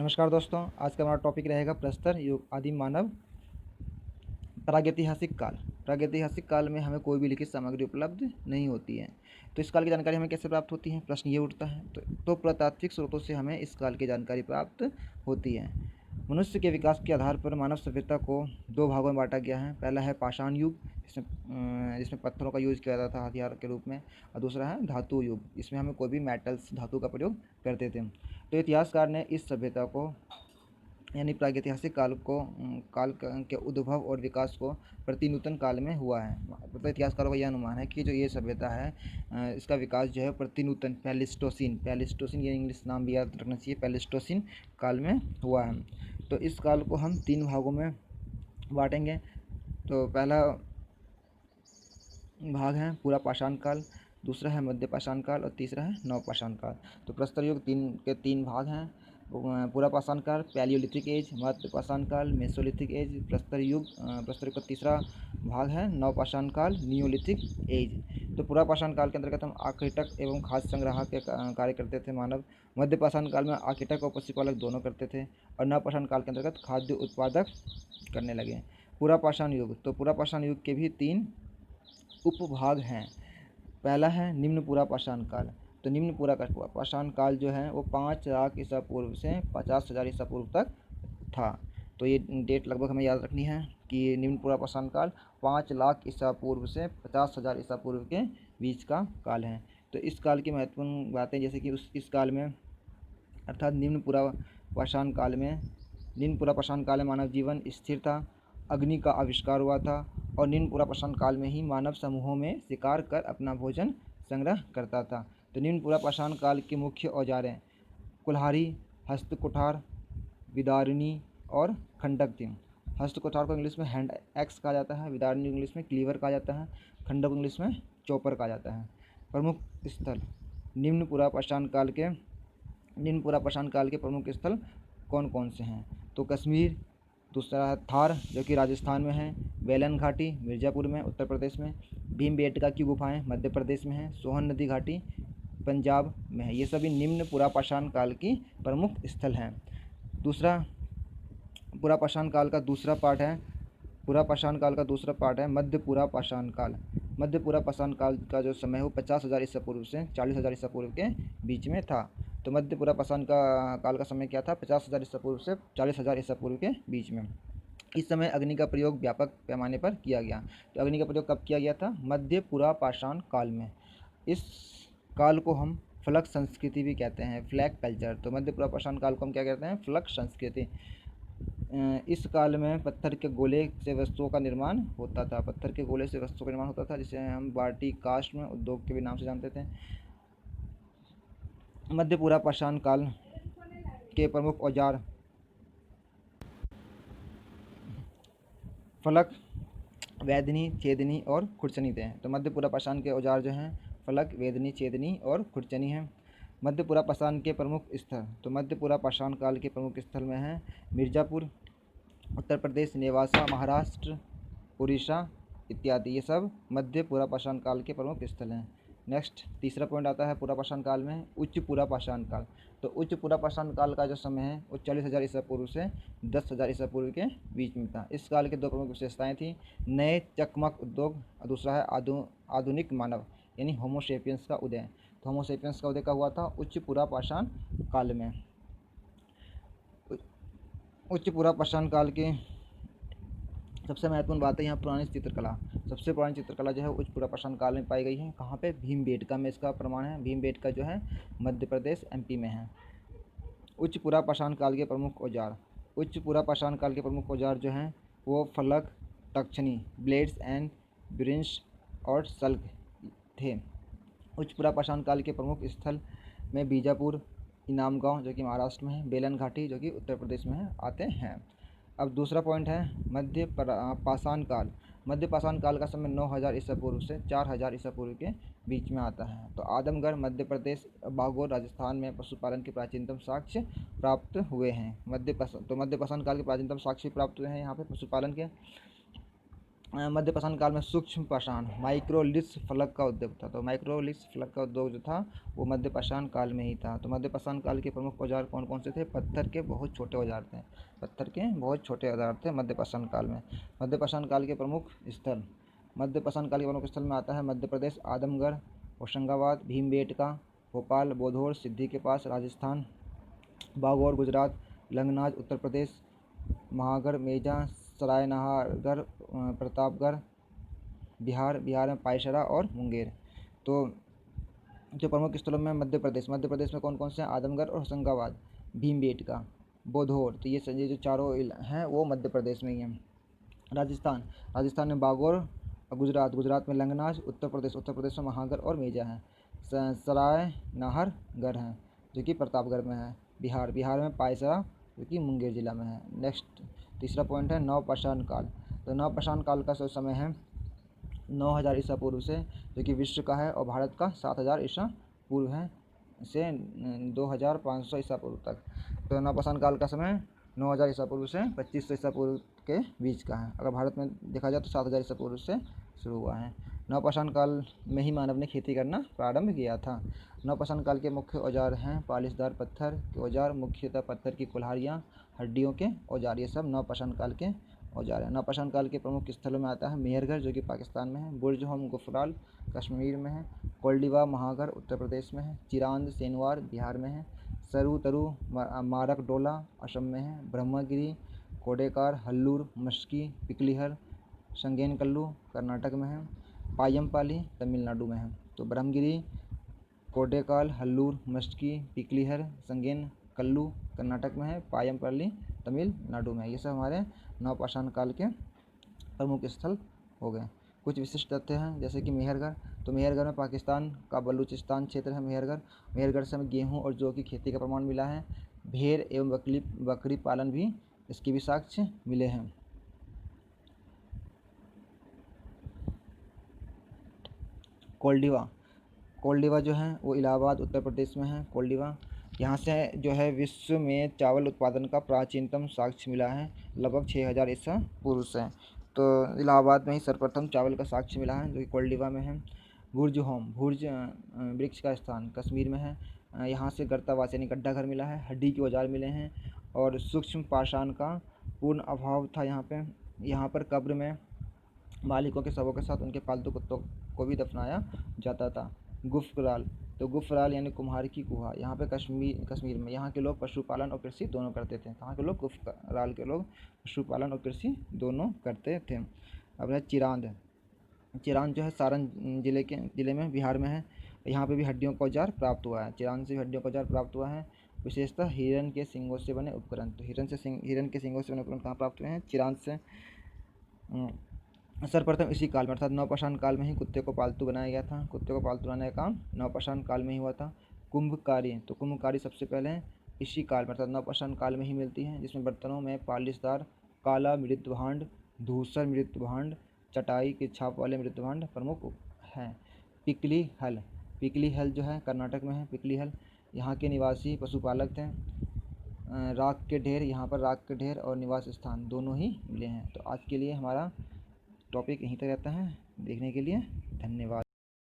नमस्कार दोस्तों, आज का हमारा टॉपिक रहेगा प्रस्तर युग आदिम मानव प्रागैतिहासिक काल। प्रागैतिहासिक काल में हमें कोई भी लिखित सामग्री उपलब्ध नहीं होती है, तो इस काल की जानकारी हमें कैसे प्राप्त होती है, प्रश्न ये उठता है। तो पुरातात्विक स्रोतों से हमें इस काल की जानकारी प्राप्त होती है। मनुष्य के विकास के आधार पर मानव सभ्यता को दो भागों में बांटा गया है। पहला है पाषाण युग, जिसमें पत्थरों का यूज़ किया जाता था हथियार के रूप में, और दूसरा है धातु युग, इसमें हमें कोई भी मेटल्स धातु का प्रयोग करते थे। तो इतिहासकार ने इस सभ्यता को यानी प्रागैतिहासिक के उद्भव और विकास को प्रतिनूतन काल में हुआ है। मतलब इतिहासकारों का यह अनुमान है कि जो ये सभ्यता है, इसका विकास जो है प्रतिनूतन पैलिस्टोसिन ये इंग्लिश नाम भी याद रखना चाहिए, पैलिस्टोसिन काल में हुआ है। तो इस काल को हम 3 भागों में बांटेंगे। तो पहला भाग है पूरा पाषाण काल, दूसरा है मध्य पाषाण काल और तीसरा है नवपाषाण काल। तो प्रस्तर युग तीन भाग हैं। पूरा पाषाण काल, पैलियोलिथिक एज, मध्य पाषाण काल, मेसोलिथिक एज। प्रस्तर युग का तीसरा भाग है नवपाषाण काल, नियोलिथिक एज। तो पूरा पाषाण काल के अंतर्गत हम आकृटक एवं खाद्य संग्राहक के कार्य करते थे मानव। मध्य पाषाण काल में आकृटक और पशुपालक दोनों करते थे, और नवपाषाण काल के अंतर्गत खाद्य उत्पादक करने लगे। पूरा पाषाण युग, तो पूरा पाषाण युग के भी 3 उपभाग हैं। पहला है निम्न पूरा पाषाण काल। तो निम्न पूरा पाषाण काल जो है वो 5 लाख ईसा पूर्व से 50,000 ईसा पूर्व तक था। तो ये डेट लगभग हमें याद रखनी है कि निम्न पूरा पाषाण काल 5 लाख ईसा पूर्व से 50,000 ईसा पूर्व के बीच का काल है। तो इस काल की महत्वपूर्ण बातें, जैसे कि इस काल में अर्थात निम्न पूरा पाषाण काल में मानव जीवन स्थिर था, अग्नि का आविष्कार हुआ था, और निम्न पूरा पाषाण काल में ही मानव समूहों में शिकार कर अपना भोजन संग्रह करता था। तो निम्न पूरा पाषाण काल के मुख्य औजारें कुल्हाड़ी, हस्तकुठार, विदारिणी और खंडक थी। हस्तकुठार को इंग्लिश में हैंड एक्स कहा जाता है, विदारिणी इंग्लिश में क्लीवर कहा जाता है, खंडक इंग्लिश में चॉपर कहा जाता है। प्रमुख स्थल निम्न पूरा पाषाण काल के प्रमुख स्थल कौन कौन से हैं? तो कश्मीर, दूसरा है थार जो कि राजस्थान में है, बेलन घाटी मिर्ज़ापुर में उत्तर प्रदेश में, भीमबेटका की गुफाएं मध्य प्रदेश में है, सोहन नदी घाटी पंजाब में है। ये सभी निम्न पूरा पाषाण काल की प्रमुख स्थल हैं। दूसरा पूरा पाषाण काल का दूसरा पार्ट है मध्य पूरा पाषाण काल। मध्य पूरा पाषाण काल का जो समय है वो 50,000 ईसा पूर्व से 40,000 ईसा पूर्व के बीच में था। तो मध्य पूरा पाषाण काल का समय क्या था? 50,000 ईसा पूर्व से 40,000 ईसा पूर्व के बीच में। इस समय अग्नि का प्रयोग व्यापक पैमाने पर किया गया। तो अग्नि का प्रयोग कब किया गया था? मध्य पूरा पाषाण काल में। इस काल को हम फ्लक संस्कृति भी कहते हैं, फ्लैग कल्चर। तो मध्य पूरा पाषाण काल को हम क्या कहते हैं? फ्लक संस्कृति। इस काल में पत्थर के गोले से वस्तुओं का निर्माण होता था, जिसे हम बाटी कास्ट में उद्योग के भी नाम से जानते थे। मध्य पूरा पाषाण काल के प्रमुख औजार फलक, वेदनी, छेदनी और खुरचनी थे। तो मध्य पूरा पाषाण के औजार जो हैं फलक, वेदनी, छेदनी और खुरचनी हैं। मध्य पूरा पाषाण के प्रमुख स्थल, तो मध्य पूरा पाषाण काल के प्रमुख स्थल में हैं मिर्ज़ापुर उत्तर प्रदेश, नेवासा महाराष्ट्र, उड़ीसा इत्यादि। ये सब मध्य पूरा पाषाण काल के प्रमुख स्थल हैं। नेक्स्ट तीसरा पॉइंट आता है पूरा पाषाण काल में उच्च पूरा पाषाण काल। तो उच्च पूरा पाषाण काल का जो समय है वो 40,000 ईसा पूर्व से 10,000 ईसा पूर्व के बीच में था। इस काल के 2 प्रमुख विशेषताएं थी, नए चकमक उद्योग, और दूसरा है आधुनिक मानव यानी होमोसेपियंस का उदय। तो होमोसेपियंस का उदय का हुआ था उच्च पूरा पाषाण काल में। उच्च पूरा पाषाण काल के सबसे महत्वपूर्ण बात है यहाँ पुरानी चित्रकला। सबसे पुरानी चित्रकला जो है उच्च पूरा पाषाण काल में पाई गई है। कहाँ पे? भीमबेटका में इसका प्रमाण है। भीमबेटका जो है मध्य प्रदेश एमपी में है। उच्च पूरा पाषाण काल के प्रमुख औजार, उच्च पूरा पाषाण काल के प्रमुख औजार जो हैं वो फलक, तक्षणी, ब्लेड्स एंड ब्रिंश और सल्क थे। उच्च पूरा पाषाण काल के प्रमुख स्थल में बीजापुर, इनामगांव जो कि महाराष्ट्र में है, बेलन घाटी जो कि उत्तर प्रदेश में है, आते हैं। अब दूसरा पॉइंट है मध्य पाषाण काल। मध्य पाषाण काल का समय 9,000 ईसा पूर्व से 4,000 ईसा पूर्व के बीच में आता है। तो आदमगढ़ मध्य प्रदेश, बागोर राजस्थान में पशुपालन के प्राचीनतम साक्ष्य प्राप्त हुए हैं। मध्य पाषाण काल के प्राचीनतम साक्ष्य प्राप्त हुए हैं यहाँ पे पशुपालन के। मध्यपाषाण काल में सूक्ष्म पाषाण माइक्रोलिथ्स फलक का उद्योग था। तो माइक्रोलिथ्स फलक का उद्योग जो था वो मध्यपाषाण काल में ही था। तो मध्यपाषाण काल के प्रमुख औजार कौन कौन से थे? पत्थर के बहुत छोटे औजार थे। पत्थर के बहुत छोटे औजार थे मध्यपाषाण काल में। मध्यपाषाण काल के प्रमुख स्थल, मध्यपाषाण काल के प्रमुख स्थल में आता है मध्य प्रदेश आदमगढ़, होशंगाबाद, भीमबेटका, भोपाल, बौद्धौर सिद्धि के पास राजस्थान, बागौर गुजरात, लंगनाज उत्तर प्रदेश, महागढ़ मेजा सरायनहागढ़ प्रतापगढ़ बिहार में पायसरा और मुंगेर। तो जो प्रमुख स्थलों में मध्य प्रदेश में कौन कौन से हैं? आदमगढ़ और होशंगाबाद, भीमबेटका, बौद्धौर। तो ये जो चारों हैं वो मध्य प्रदेश में ही हैं। राजस्थान में बागौर, गुजरात में लंगनाज, उत्तर प्रदेश में महागढ़ और मेजा है। सराय नाहरगढ़ है जो कि प्रतापगढ़ में है। बिहार में पायसरा जो कि मुंगेर जिला में है। नेक्स्ट तीसरा पॉइंट है नवपाषाण काल। तो नवपाषाण काल का समय है 9000 ईसा पूर्व से, जो कि विश्व का है, और भारत का 7000 ईसा पूर्व है से 2500 ईसा पूर्व तक। तो नवपाषाण काल का समय 9000 ईसा पूर्व से 2500 ईसा पूर्व के बीच का है। अगर भारत में देखा जाए तो 7000 ईसा पूर्व से शुरू हुआ है। नवपाषाण काल में ही मानव ने खेती करना प्रारंभ किया था। नवपाषाण काल के मुख्य औजार हैं पालिशदार पत्थर के औजार, मुख्यतः पत्थर की कुल्हाड़ियाँ, हड्डियों के औजार, ये सब नवपाषाण काल के औजार है। नवपाषाण काल के प्रमुख स्थलों में आता है मेहरगढ़ जो कि पाकिस्तान में है, बुर्ज होम गुफराल कश्मीर में है, कोल्डिवा महागढ़ उत्तर प्रदेश में है, चिरांद सेनवार बिहार में है, सरू तरु मारकडोला असम में है, ब्रह्मगिरी कोडेकार हल्लूर मस्की पिकलीहर संगेनकल्लू कर्नाटक में है, पायमपाली तमिलनाडु में है। तो ब्रह्मगिरी कोडेकाल हल्लूर मस्की पिकलीहर संगेनकल्लू कर्नाटक में है, पायमपल्ली तमिलनाडु में है। ये सब हमारे नवपाषाण काल के प्रमुख स्थल हो गए। कुछ विशिष्ट तथ्य हैं जैसे कि मेहरगढ़। तो मेहरगढ़ में पाकिस्तान का बलूचिस्तान क्षेत्र है। मेहरगढ़ से हमें गेहूँ और जौ की खेती का प्रमाण मिला है। भेड़ एवं बकरी पालन भी इसके भी साक्ष्य मिले हैं। कोल्डिवा जो है वो इलाहाबाद उत्तर प्रदेश में है। कोल्डिवा यहाँ से जो है विश्व में चावल उत्पादन का प्राचीनतम साक्ष्य मिला है लगभग 6000 ईसा पूर्व से। तो इलाहाबाद में ही सर्वप्रथम चावल का साक्ष्य मिला है जो कि कोल्डिवा में है। बुर्ज वृक्ष का स्थान कश्मीर में है। यहाँ से गर्तावास यानी गड्ढा घर मिला है। हड्डी के औजार मिले हैं और सूक्ष्म पाषाण का पूर्ण अभाव था यहाँ पर कब्र में मालिकों के शवों के साथ उनके पालतू कुत्तों को भी दफनाया जाता था। गुफराल, तो गुफराल यानी कुम्हार की गुहा, यहाँ पे कश्मीर में यहाँ के लोग पशुपालन और कृषि दोनों करते थे। कहाँ के लोग? गुफराल के लोग पशुपालन और कृषि दोनों करते थे। अब है चिरांद जो है सारण जिले में बिहार में है। यहाँ पे भी हड्डियों का औजार प्राप्त हुआ है। चिरांद से भी हड्डियों का औजार प्राप्त हुआ है। विशेषतः हिरण के सींगों से बने उपकरण। तो हिरण के सींगों से बने उपकरण कहाँ प्राप्त हुए हैं? चिरांद से। सर्वप्रथम इसी काल में अर्थात नवपाषाण काल में ही कुत्ते को पालतू बनाया गया था। कुत्ते को पालतू बनाने का काम नवपाषाण काल में ही हुआ था। कुंभकारी, तो कुंभकारी सबसे पहले इसी काल में अर्थात नवपाषाण काल में ही मिलती है, जिसमें बर्तनों में पालिशदार काला मृत भांड, धूसर मृत भांड, चटाई के छाप वाले मृत भांड प्रमुख हैं। पिकली हल जो है कर्नाटक में है। पिकली हल यहाँ के निवासी पशुपालक थे। राख के ढेर, यहाँ पर राख के ढेर और निवास स्थान दोनों ही मिले हैं। तो आज के लिए हमारा टॉपिक यहीं तक रहता है। देखने के लिए धन्यवाद।